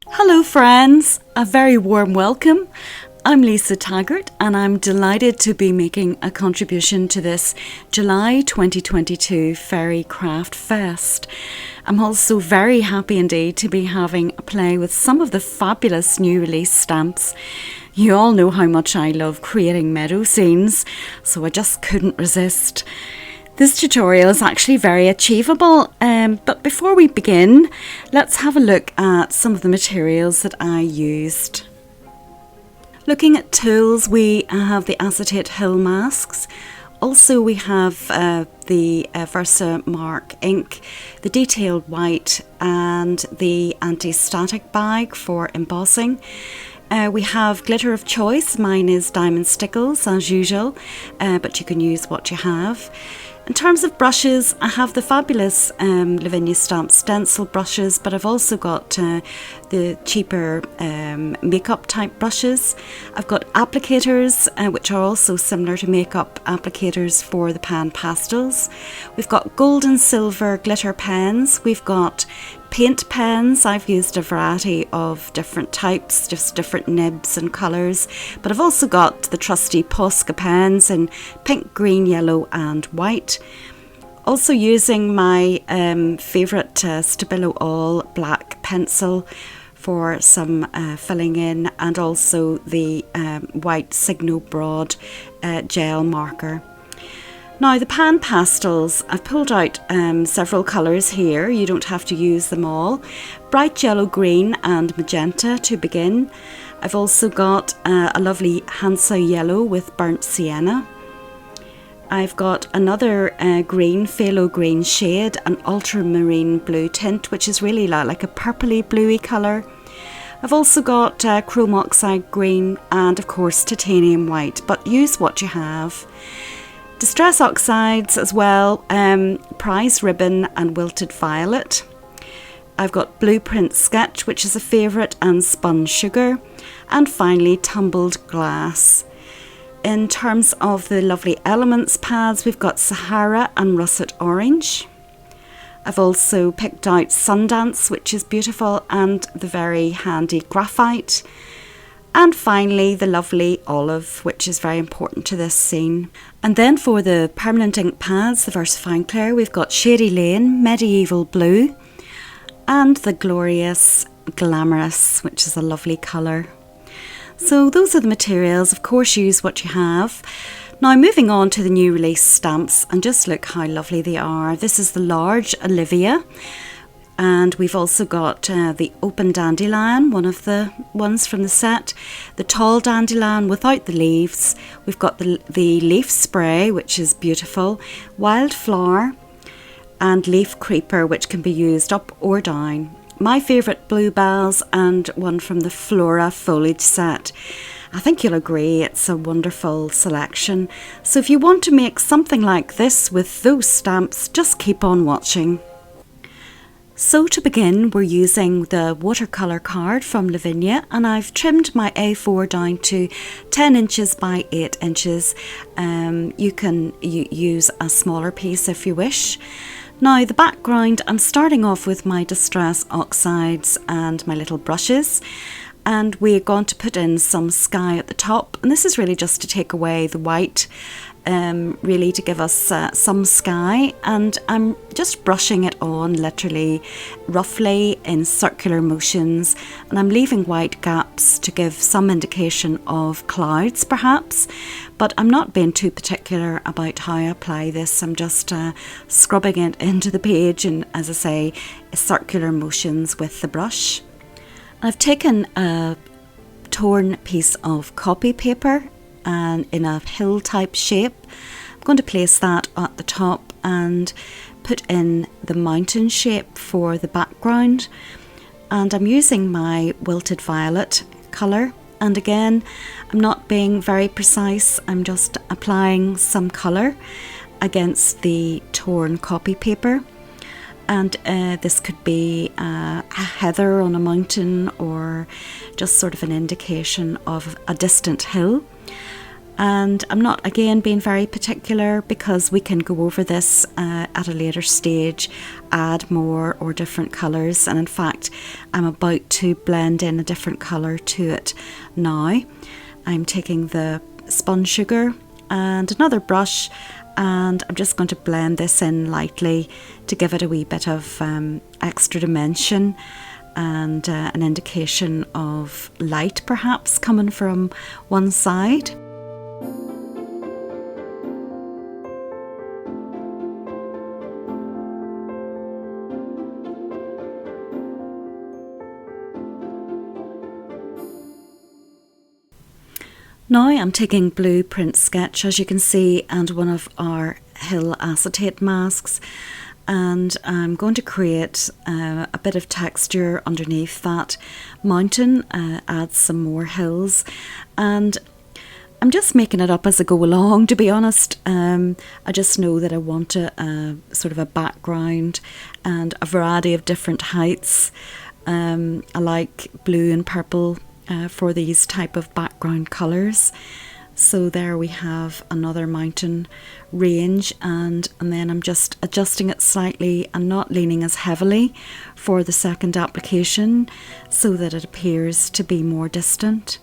Hello friends, a very warm welcome. I'm Lisa Taggart and I'm delighted to be making a contribution to this July 2022 Fairy Craft Fest. I'm also very happy indeed to be having a play with some of the fabulous new release stamps. You all know how much I love creating meadow scenes, so I just couldn't resist. This tutorial is actually very achievable, but before we begin, let's have a look at some of the materials that I used. Looking at tools, we have the acetate hill masks. Also we have the Versamark ink, the detailed white and the anti-static bag for embossing. We have glitter of choice. Mine is diamond stickles as usual, but you can use what you have. In terms of brushes, I have the fabulous Lavinia stamp stencil brushes, but I've also got the cheaper makeup type brushes. I've got applicators, which are also similar to makeup applicators for the pan pastels. We've got gold and silver glitter pens. We've got paint pens. I've used a variety of different types, just different nibs and colours, but I've also got the trusty Posco pens in pink, green, yellow and white. Also using my favourite Stabilo All black pencil for some filling in, and also the white Signo broad gel marker. Now the pan pastels, I've pulled out several colours here. You don't have to use them all. Bright yellow, green and magenta to begin. I've also got a lovely Hansa yellow with burnt sienna. I've got another green, phthalo green shade, an ultramarine blue tint, which is really like a purpley bluey colour. I've also got chrome oxide green and of course titanium white, but use what you have. Distress oxides as well, prize ribbon and wilted violet. I've got blueprint sketch, which is a favourite, and spun sugar, and finally tumbled glass. In terms of the lovely elements pads, we've got Sahara and russet orange. I've also picked out Sundance, which is beautiful, and the very handy graphite. And finally the lovely olive, which is very important to this scene. And then for the permanent ink pads, the Versafine Clair, we've got Shady Lane, Medieval Blue, and the glorious Glamorous, which is a lovely colour. So those are the materials. Of course, use what you have. Now moving on to the new release stamps, and just look how lovely they are. This is the large Olivia. And we've also got the open dandelion, one of the ones from the set, the tall dandelion without the leaves. We've got the leaf spray, which is beautiful, wildflower and leaf creeper, which can be used up or down. My favourite bluebells, and one from the Flora foliage set. I think you'll agree it's a wonderful selection. So if you want to make something like this with those stamps, just keep on watching. So to begin, we're using the watercolour card from Lavinia, and I've trimmed my A4 down to 10 inches by 8 inches. You can use a smaller piece if you wish. Now the background, I'm starting off with my Distress Oxides and my little brushes, and we're going to put in some sky at the top, and this is really just to take away the white, really to give us some sky, and I'm just brushing it on literally roughly in circular motions, and I'm leaving white gaps to give some indication of clouds perhaps, but I'm not being too particular about how I apply this. I'm just scrubbing it into the page, and as I say, circular motions with the brush. I've taken a torn piece of copy paper and in a hill type shape. I'm going to place that at the top and put in the mountain shape for the background, and I'm using my wilted violet colour, and again I'm not being very precise, I'm just applying some colour against the torn copy paper. And this could be a heather on a mountain, or just sort of an indication of a distant hill. And I'm not, again, being very particular because we can go over this at a later stage, add more or different colours. And in fact, I'm about to blend in a different colour to it now. I'm taking the spun sugar and another brush, and I'm just going to blend this in lightly to give it a wee bit of extra dimension and an indication of light perhaps coming from one side. Now I'm taking blue print sketch, as you can see, and one of our Hill acetate masks, and I'm going to create a bit of texture underneath that mountain, add some more hills, and I'm just making it up as I go along, to be honest. I just know that I want a sort of a background and a variety of different heights. I like blue and purple for these type of background colours. So there we have another mountain range, and then I'm just adjusting it slightly and not leaning as heavily for the second application so that it appears to be more distant.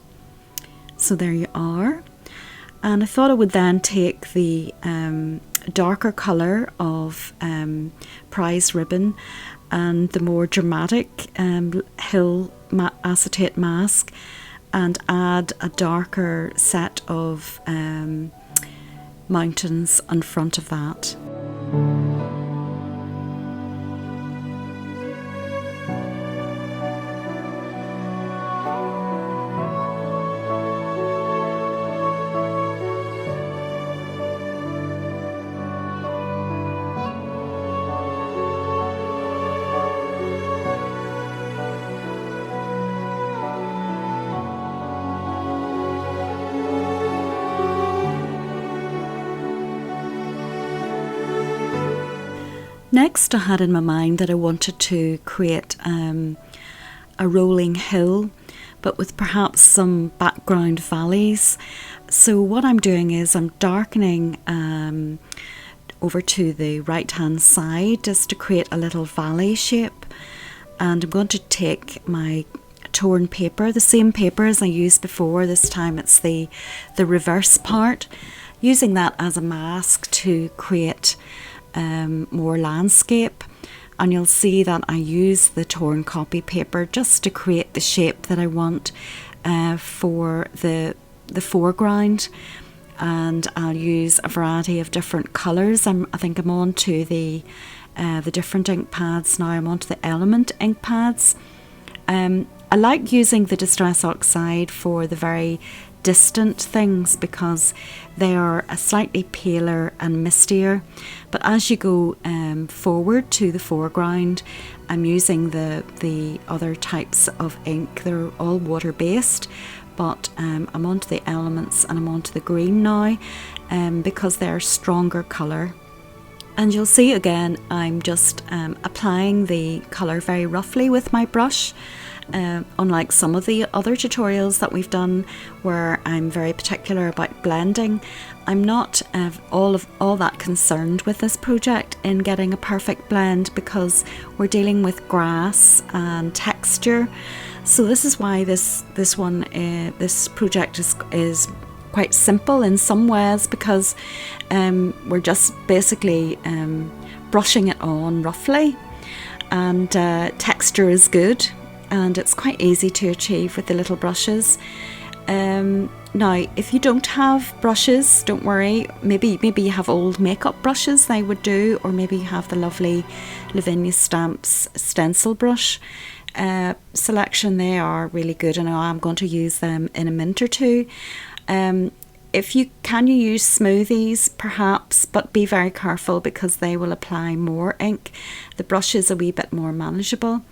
So there you are. And I thought I would then take the darker colour of prize ribbon and the more dramatic Hill acetate mask and add a darker set of mountains in front of that. Next, I had in my mind that I wanted to create a rolling hill, but with perhaps some background valleys. So what I'm doing is I'm darkening over to the right hand side just to create a little valley shape, and I'm going to take my torn paper, the same paper as I used before. This time it's the reverse part, using that as a mask to create more landscape. And you'll see that I use the torn copy paper just to create the shape that I want for the foreground, and I'll use a variety of different colours. I think I'm on to the different ink pads now. I'm on to the Element ink pads. I like using the Distress Oxide for the very distant things because they are a slightly paler and mistier, but as you go forward to the foreground, I'm using the other types of ink. They're all water based, but I'm onto the Elements and I'm onto the green now because they're stronger colour. And you'll see again I'm just applying the colour very roughly with my brush. Unlike some of the other tutorials that we've done where I'm very particular about blending, I'm not all that concerned with this project in getting a perfect blend because we're dealing with grass and texture. So this is why this project is quite simple in some ways, because we're just basically brushing it on roughly, and texture is good. And it's quite easy to achieve with the little brushes. Now, if you don't have brushes, don't worry. Maybe you have old makeup brushes, they would do, or maybe you have the lovely Lavinia Stamps stencil brush selection. They are really good, and I'm going to use them in a minute or two. If you can, you use smoothies perhaps, but be very careful because they will apply more ink. The brush is a wee bit more manageable.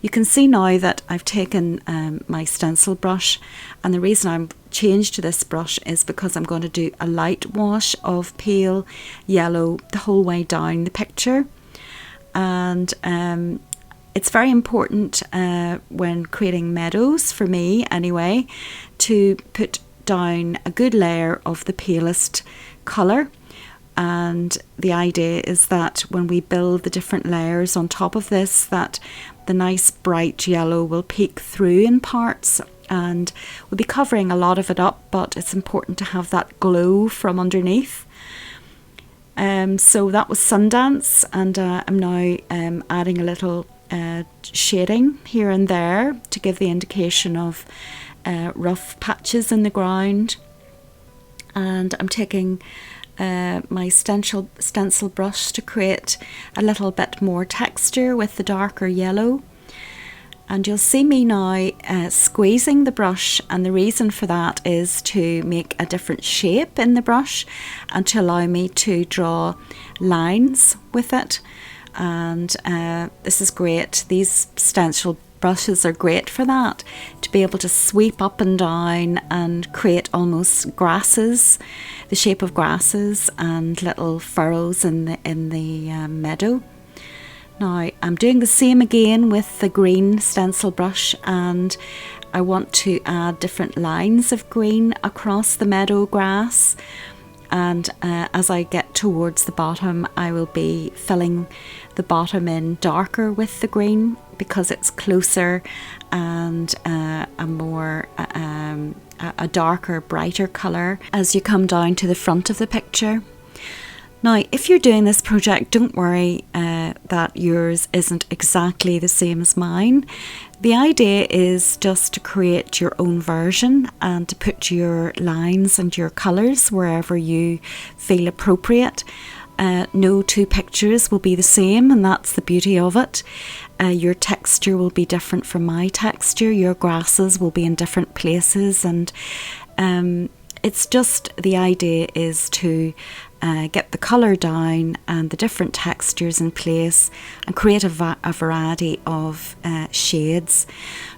You can see now that I've taken my stencil brush, and the reason I'm changed to this brush is because I'm going to do a light wash of pale yellow the whole way down the picture. And it's very important when creating meadows, for me anyway, to put down a good layer of the palest colour, and the idea is that when we build the different layers on top of this, that the nice bright yellow will peek through in parts, and we'll be covering a lot of it up, but it's important to have that glow from underneath. So that was Sundance, and I'm now adding a little shading here and there to give the indication of rough patches in the ground. And I'm taking my stencil brush to create a little bit more texture with the darker yellow. And you'll see me now squeezing the brush, and the reason for that is to make a different shape in the brush and to allow me to draw lines with it. And this is great. These stencil brushes are great for that, to be able to sweep up and down and create almost grasses, the shape of grasses and little furrows in the meadow. Now I'm doing the same again with the green stencil brush, and I want to add different lines of green across the meadow grass. And as I get towards the bottom, I will be filling the bottom in darker with the green, because it's closer and a darker, brighter colour as you come down to the front of the picture. Now, if you're doing this project, don't worry that yours isn't exactly the same as mine. The idea is just to create your own version and to put your lines and your colours wherever you feel appropriate. No two pictures will be the same, and that's the beauty of it. Your texture will be different from my texture. Your grasses will be in different places, and it's just, the idea is to get the colour down and the different textures in place and create a variety of shades.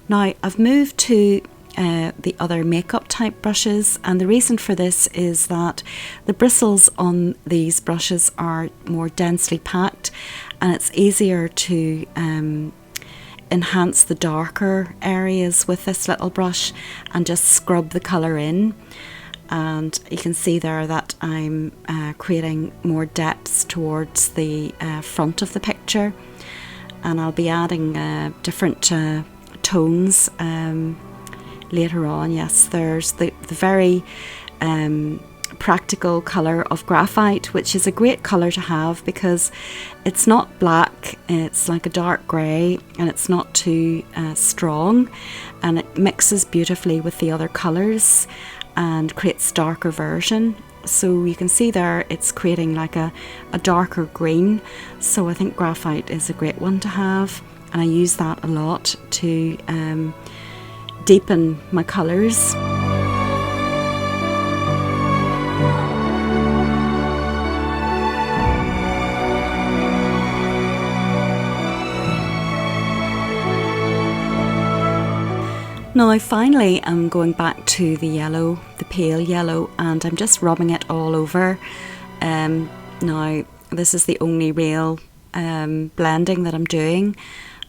Now I've moved to the other makeup type brushes, and the reason for this is that the bristles on these brushes are more densely packed, and it's easier to enhance the darker areas with this little brush and just scrub the colour in. And you can see there that I'm creating more depths towards the front of the picture, and I'll be adding different tones later on. Yes, there's the very practical colour of graphite, which is a great colour to have because it's not black, it's like a dark grey, and it's not too strong, and it mixes beautifully with the other colours and creates darker version. So you can see there it's creating like a darker green, so I think graphite is a great one to have, and I use that a lot to deepen my colours. Now finally I'm going back to the yellow, the pale yellow, and I'm just rubbing it all over. Now this is the only real blending that I'm doing.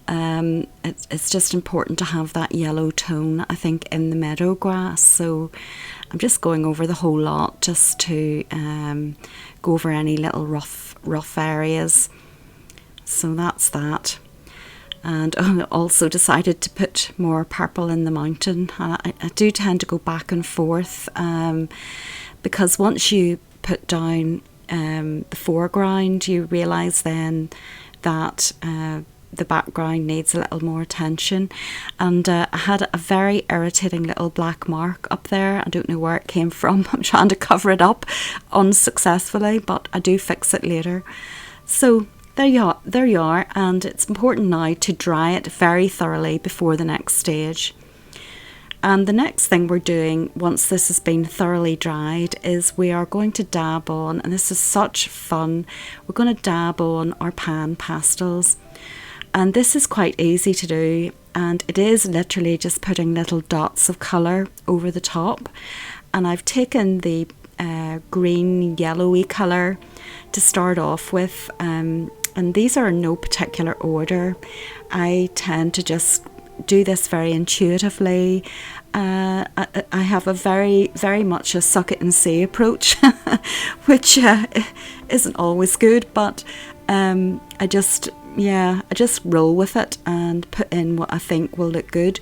It's just important to have that yellow tone, I think, in the meadow grass, so I'm just going over the whole lot just to go over any little rough areas. So that's that. And I also decided to put more purple in the mountain. I do tend to go back and forth because once you put down the foreground, you realise then that the background needs a little more attention. And I had a very irritating little black mark up there. I don't know where it came from. I'm trying to cover it up unsuccessfully, but I do fix it later. So there you are, and it's important now to dry it very thoroughly before the next stage. And the next thing we're doing once this has been thoroughly dried is we are going to dab on, and this is such fun, we're going to dab on our pan pastels. And this is quite easy to do, and it is literally just putting little dots of colour over the top. And I've taken the green yellowy colour to start off with, and these are in no particular order. I tend to just do this very intuitively. I have a very much a suck it and see approach, which isn't always good, but I just roll with it and put in what I think will look good.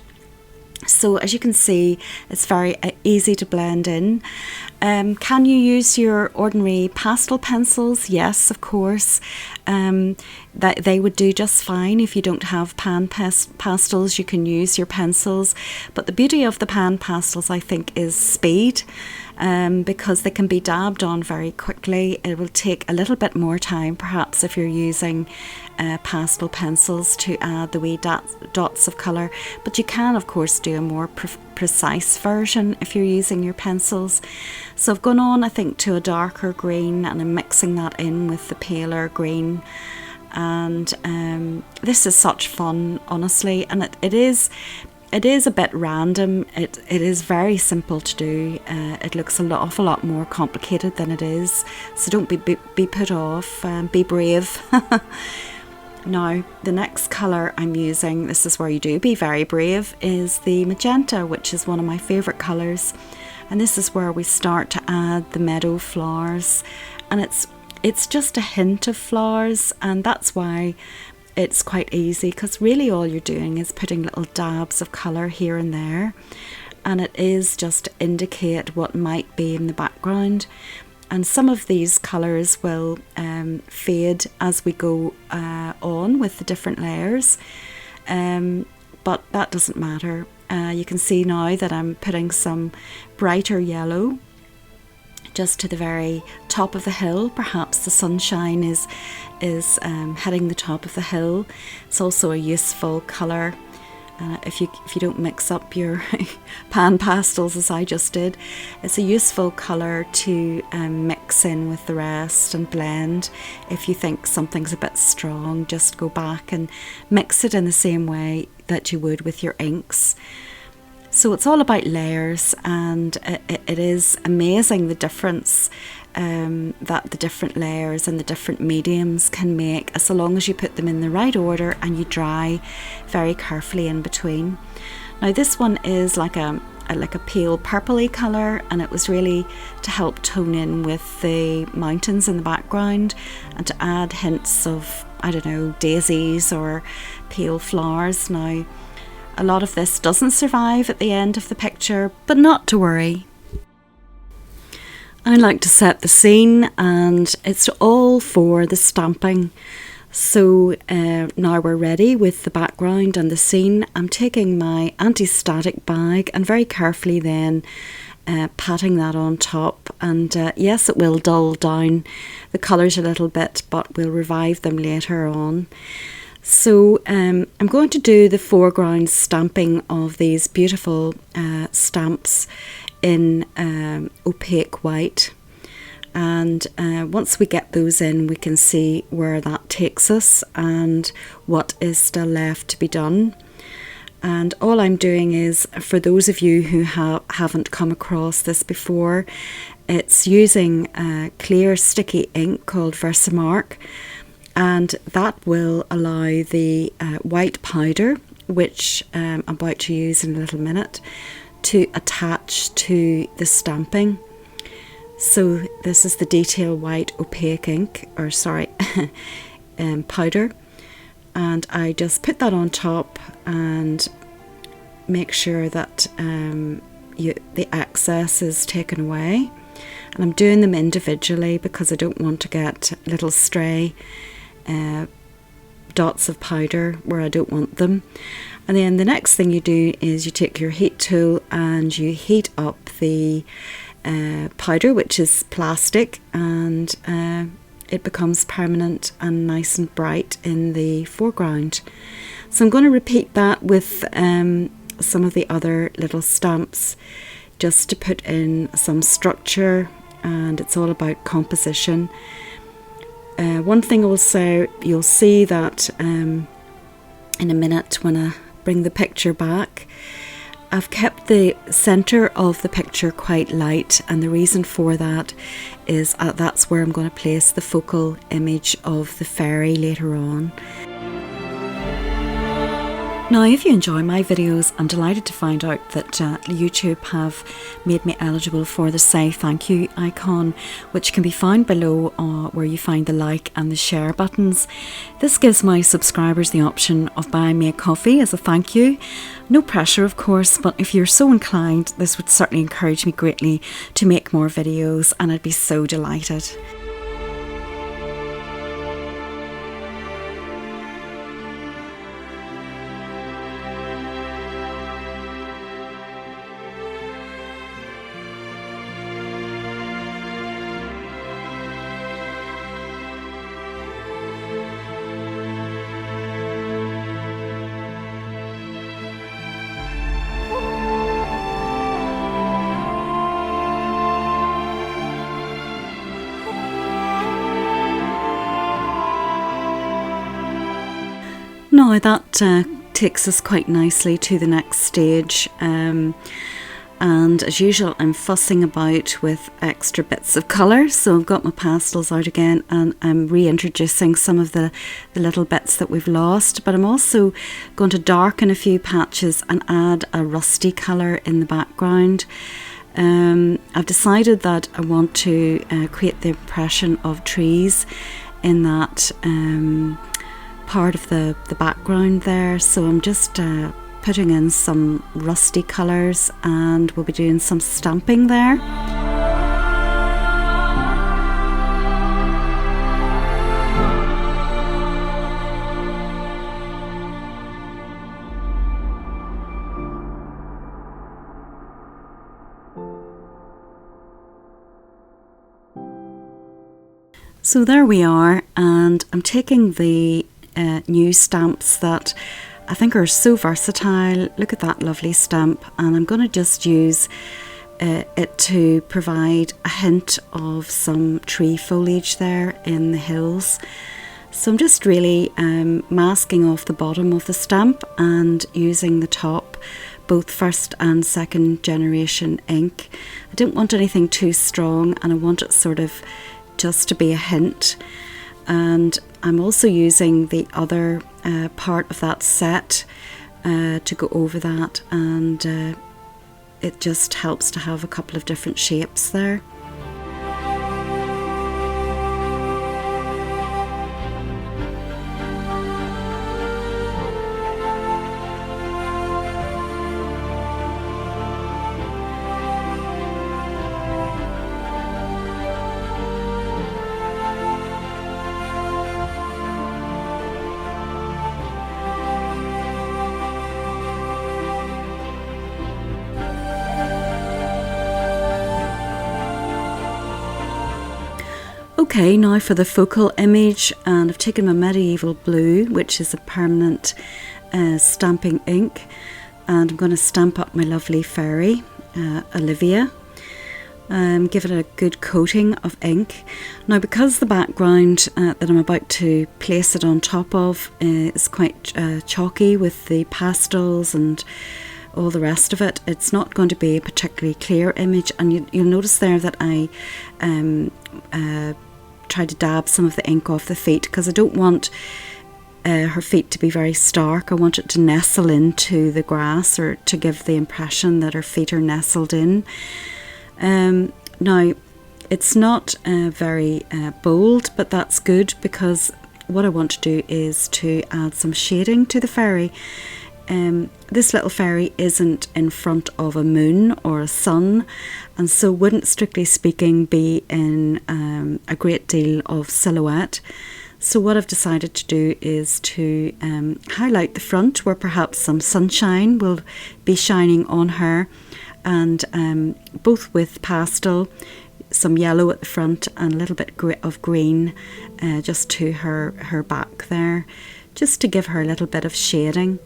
So as you can see, it's very easy to blend in. Can you use your ordinary pastel pencils? Yes, of course. That they would do just fine. If you don't have pan pastels, you can use your pencils. But the beauty of the pan pastels, I think, is speed. Because they can be dabbed on very quickly. It will take a little bit more time, perhaps, if you're using pastel pencils to add the wee dots of colour. But you can, of course, do a more precise version if you're using your pencils. So I've gone on, I think, to a darker green, and I'm mixing that in with the paler green. And this is such fun, honestly, and it is a bit random. It is very simple to do. It looks an awful lot more complicated than it is. So don't be put off. Be brave. Now, the next colour I'm using, this is where you do be very brave, is the magenta, which is one of my favourite colours. And this is where we start to add the meadow flowers. And it's just a hint of flowers, and that's why it's quite easy, because really all you're doing is putting little dabs of colour here and there, and it is just to indicate what might be in the background. And some of these colours will fade as we go on with the different layers, but that doesn't matter. You can see now that I'm putting some brighter yellow just to the very top of the hill. Perhaps the sunshine is hitting the top of the hill. It's also a useful colour. If you don't mix up your pan pastels as I just did, it's a useful colour to mix in with the rest and blend. If you think something's a bit strong, just go back and mix it in the same way that you would with your inks. So it's all about layers, and it is amazing the difference that the different layers and the different mediums can make, so long as you put them in the right order and you dry very carefully in between. Now this one is like a pale purpley colour, and it was really to help tone in with the mountains in the background and to add hints of, I don't know, daisies or pale flowers. Now a lot of this doesn't survive at the end of the picture, but not to worry. I like to set the scene, and it's all for the stamping. So now we're ready with the background and the scene. I'm taking my anti-static bag and very carefully then patting that on top, and yes, it will dull down the colours a little bit, but we'll revive them later on. So I'm going to do the foreground stamping of these beautiful stamps in opaque white, and once we get those in, we can see where that takes us and what is still left to be done. And all I'm doing is, for those of you who haven't come across this before, it's using clear sticky ink called Versamark, and that will allow the white powder, which I'm about to use in a little minute, to attach to the stamping. So this is the detail white opaque ink, or sorry, powder, and I just put that on top and make sure that the excess is taken away. And I'm doing them individually because I don't want to get little stray dots of powder where I don't want them. And then the next thing you do is you take your heat tool and you heat up the powder, which is plastic, and it becomes permanent and nice and bright in the foreground. So I'm going to repeat that with some of the other little stamps, just to put in some structure, and it's all about composition. One thing also, you'll see that in a minute when I bring the picture back, I've kept the centre of the picture quite light, and the reason for that is that's where I'm going to place the focal image of the fairy later on. Now, if you enjoy my videos, I'm delighted to find out that YouTube have made me eligible for the Say Thank You icon, which can be found below where you find the like and the share buttons. This gives my subscribers the option of buying me a coffee as a thank you. No pressure, of course, but if you're so inclined, this would certainly encourage me greatly to make more videos, and I'd be so delighted. Now that takes us quite nicely to the next stage, and as usual I'm fussing about with extra bits of colour, so I've got my pastels out again and I'm reintroducing some of the little bits that we've lost, but I'm also going to darken a few patches and add a rusty colour in the background. I've decided that I want to create the impression of trees in that part of the background there, so I'm just putting in some rusty colours and we'll be doing some stamping there. So there we are, and I'm taking the new stamps that I think are so versatile. Look at that lovely stamp, and I'm going to just use it to provide a hint of some tree foliage there in the hills. So I'm just really masking off the bottom of the stamp and using the top, both first and second generation ink. I don't want anything too strong, and I want it sort of just to be a hint. And I'm also using the other part of that set to go over that, and it just helps to have a couple of different shapes there. Okay, now for the focal image, and I've taken my Medieval Blue, which is a permanent stamping ink, and I'm going to stamp up my lovely fairy, Olivia. Give it a good coating of ink. Now, because the background that I'm about to place it on top of is quite chalky with the pastels and all the rest of it, it's not going to be a particularly clear image, and you'll notice there that I try to dab some of the ink off the feet, because I don't want her feet to be very stark. I want it to nestle into the grass, or to give the impression that her feet are nestled in. Now, it's not very bold, but that's good, because what I want to do is to add some shading to the fairy. This little fairy isn't in front of a moon or a sun, and so wouldn't, strictly speaking, be in a great deal of silhouette. So what I've decided to do is to highlight the front, where perhaps some sunshine will be shining on her, and both with pastel, some yellow at the front and a little bit of green just to her back there, just to give her a little bit of shading.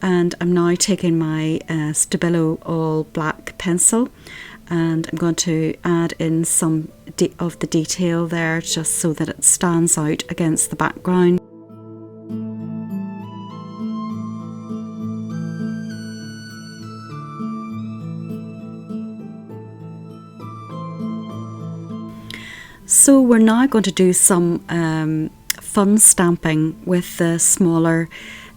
And I'm now taking my Stabilo All black pencil, and I'm going to add in some of the detail there, just so that it stands out against the background. So we're now going to do some fun stamping with the smaller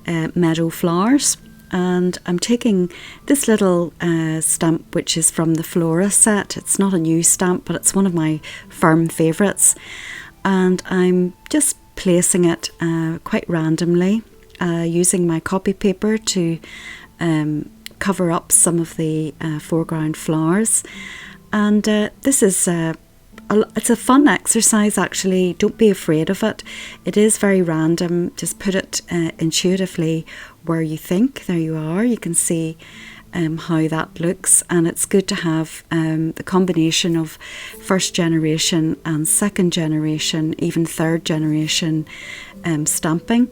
meadow flowers. And I'm taking this little stamp, which is from the Flora set. It's not a new stamp, but it's one of my firm favourites. And I'm just placing it quite randomly, using my copy paper to cover up some of the foreground flowers. And this is it's a fun exercise, actually. Don't be afraid of it. It is very random. Just put it intuitively where you think. There you are. You can see how that looks, and it's good to have the combination of first generation and second generation, even third generation stamping.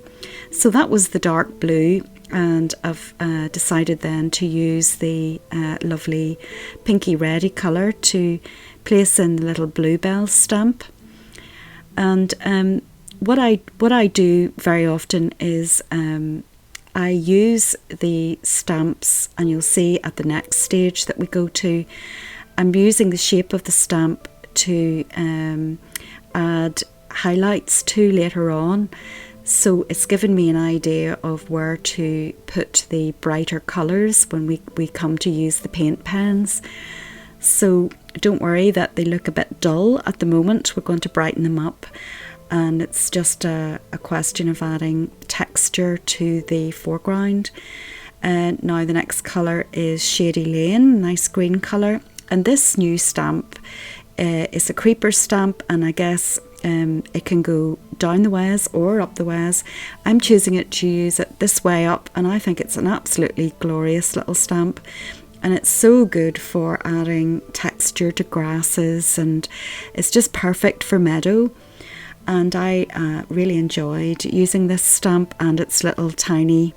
So that was the dark blue, and I've decided then to use the lovely pinky reddy colour to place in the little bluebell stamp. And what I do very often is I use the stamps, and you'll see at the next stage that we go to, I'm using the shape of the stamp to add highlights to later on. So it's given me an idea of where to put the brighter colours when we come to use the paint pens. So don't worry that they look a bit dull at the moment. We're going to brighten them up, and it's just a question of adding texture to the foreground. Now the next colour is Shady Lane, nice green colour, and this new stamp is a creeper stamp, and I guess it can go down the ways or up the ways. I'm choosing it to use it this way up, and I think it's an absolutely glorious little stamp. And it's so good for adding texture to grasses, and it's just perfect for meadow. And I really enjoyed using this stamp and its little tiny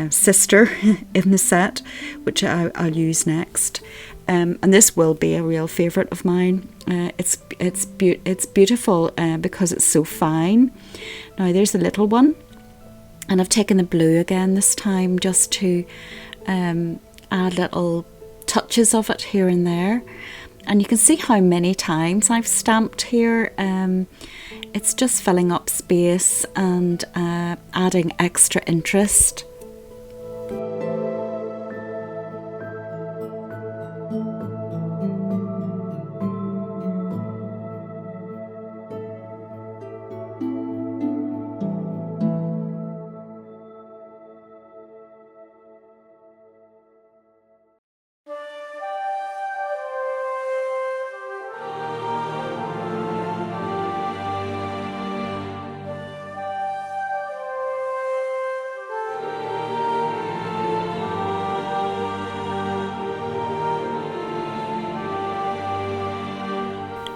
sister in the set, which I'll use next. And this will be a real favourite of mine. It's beautiful because it's so fine. Now there's a little one, and I've taken the blue again this time just to add little touches of it here and there. And you can see how many times I've stamped here. It's just filling up space and adding extra interest.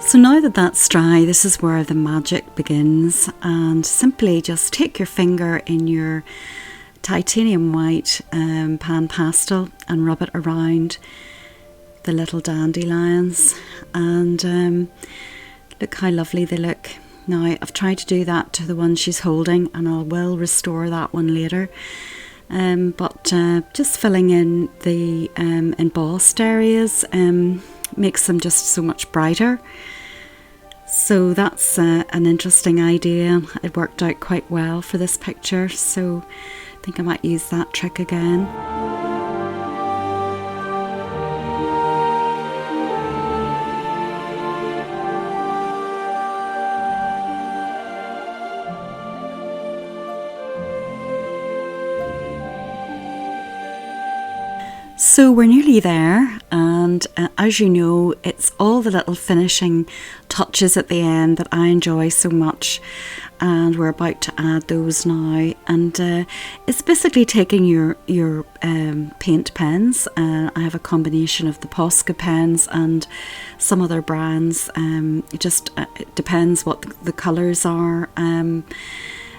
So now that that's dry, this is where the magic begins, and simply just take your finger in your titanium white pan pastel and rub it around the little dandelions, and look how lovely they look. Now I've tried to do that to the one she's holding, and I will restore that one later. But just filling in the embossed areas makes them just so much brighter. So that's an interesting idea. It worked out quite well for this picture, so I think I might use that trick again. So we're nearly there, and as you know, it's all the little finishing touches at the end that I enjoy so much, and we're about to add those now. And it's basically taking your paint pens. I have a combination of the Posco pens and some other brands. It depends what the colours are.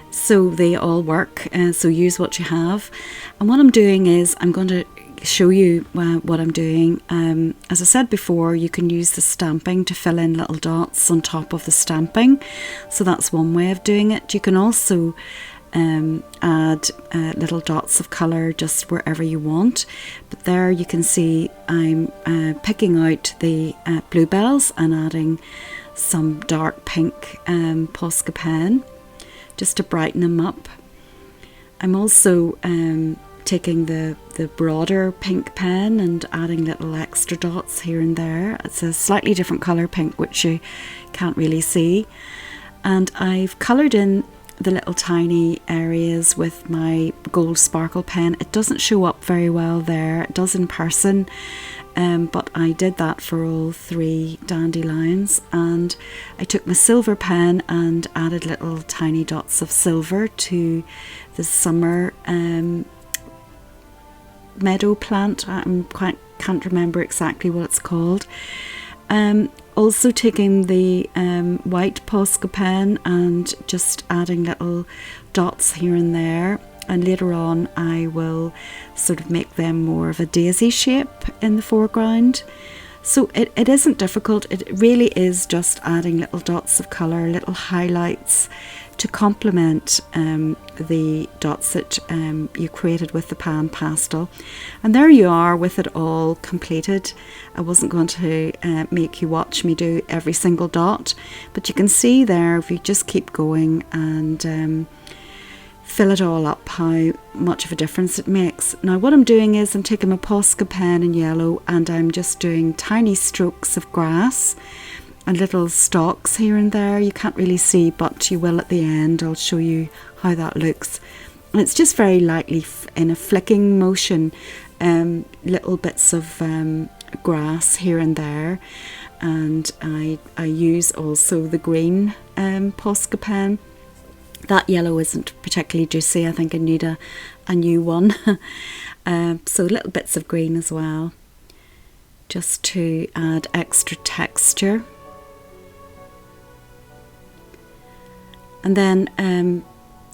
So they all work, so use what you have. And what I'm doing is I'm going to show you what I'm doing. As I said before, you can use the stamping to fill in little dots on top of the stamping, so that's one way of doing it. You can also add little dots of colour just wherever you want, but there you can see I'm picking out the bluebells and adding some dark pink Posco pen just to brighten them up. I'm also taking the broader pink pen and adding little extra dots here and there. It's a slightly different colour pink, which you can't really see. And I've coloured in the little tiny areas with my gold sparkle pen. It doesn't show up very well there, it does in person, but I did that for all 3 dandelions. And I took my silver pen and added little tiny dots of silver to the summer meadow plant. Can't remember exactly what it's called. Also taking the white Posco pen and just adding little dots here and there, and later on I will sort of make them more of a daisy shape in the foreground. So it isn't difficult, it really is just adding little dots of colour, little highlights to complement the dots that you created with the pan pastel. And there you are with it all completed. I wasn't going to make you watch me do every single dot, but you can see there, if you just keep going and fill it all up, how much of a difference it makes. Now what I'm doing is I'm taking my Posco pen in yellow and I'm just doing tiny strokes of grass and little stalks here and there. You can't really see, but you will at the end. I'll show you how that looks. And it's just very lightly in a flicking motion, little bits of grass here and there. And I use also the green Posco pen. That yellow isn't particularly juicy. I think I need a new one. So little bits of green as well, just to add extra texture. And then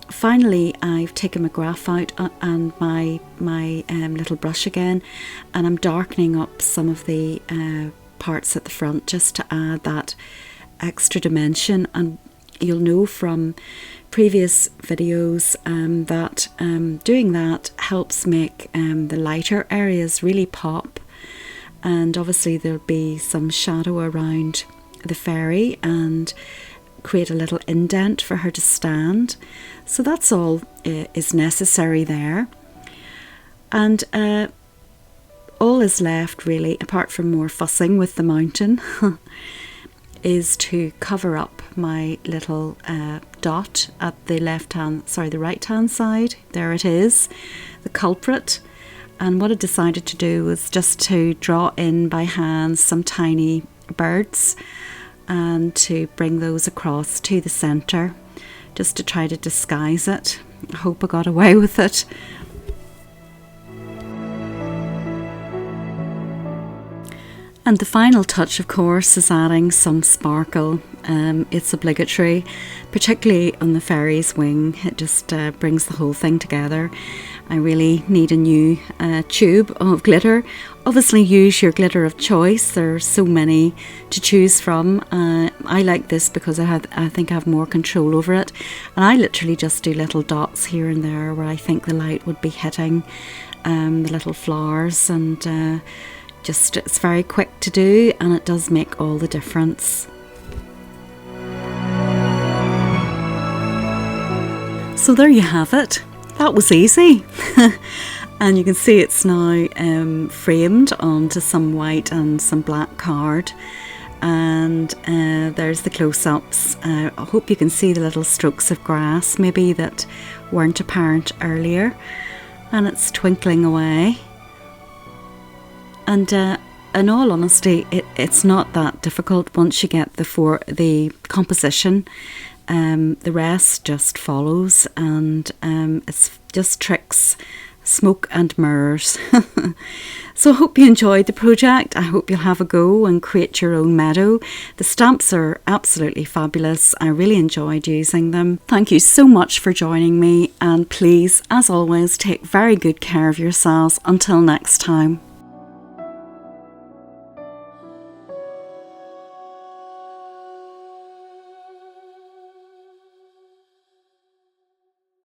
finally I've taken my graph out and my little brush again, and I'm darkening up some of the parts at the front just to add that extra dimension. And you'll know from previous videos that doing that helps make the lighter areas really pop. And obviously there'll be some shadow around the fairy and create a little indent for her to stand. So that's all is necessary there. And all is left really, apart from more fussing with the mountain, is to cover up my little dot at the the right hand side. There it is, the culprit. And what I decided to do was just to draw in by hand some tiny birds and to bring those across to the centre, just to try to disguise it. I hope I got away with it. And the final touch, of course, is adding some sparkle. It's obligatory, particularly on the fairy's wing. It just brings the whole thing together. I really need a new tube of glitter. Obviously use your glitter of choice. There are so many to choose from. I like this because I think I have more control over it. And I literally just do little dots here and there where I think the light would be hitting the little flowers, and just it's very quick to do, and it does make all the difference. So there you have it. That was easy. And you can see it's now framed onto some white and some black card. And there's the close-ups. I hope you can see the little strokes of grass maybe that weren't apparent earlier. And it's twinkling away. And in all honesty, it's not that difficult once you get the composition. The rest just follows, and it's just tricks, smoke and mirrors. So I hope you enjoyed the project. I hope you'll have a go and create your own meadow. The stamps are absolutely fabulous. I really enjoyed using them. Thank you so much for joining me, and please, as always, take very good care of yourselves. Until next time.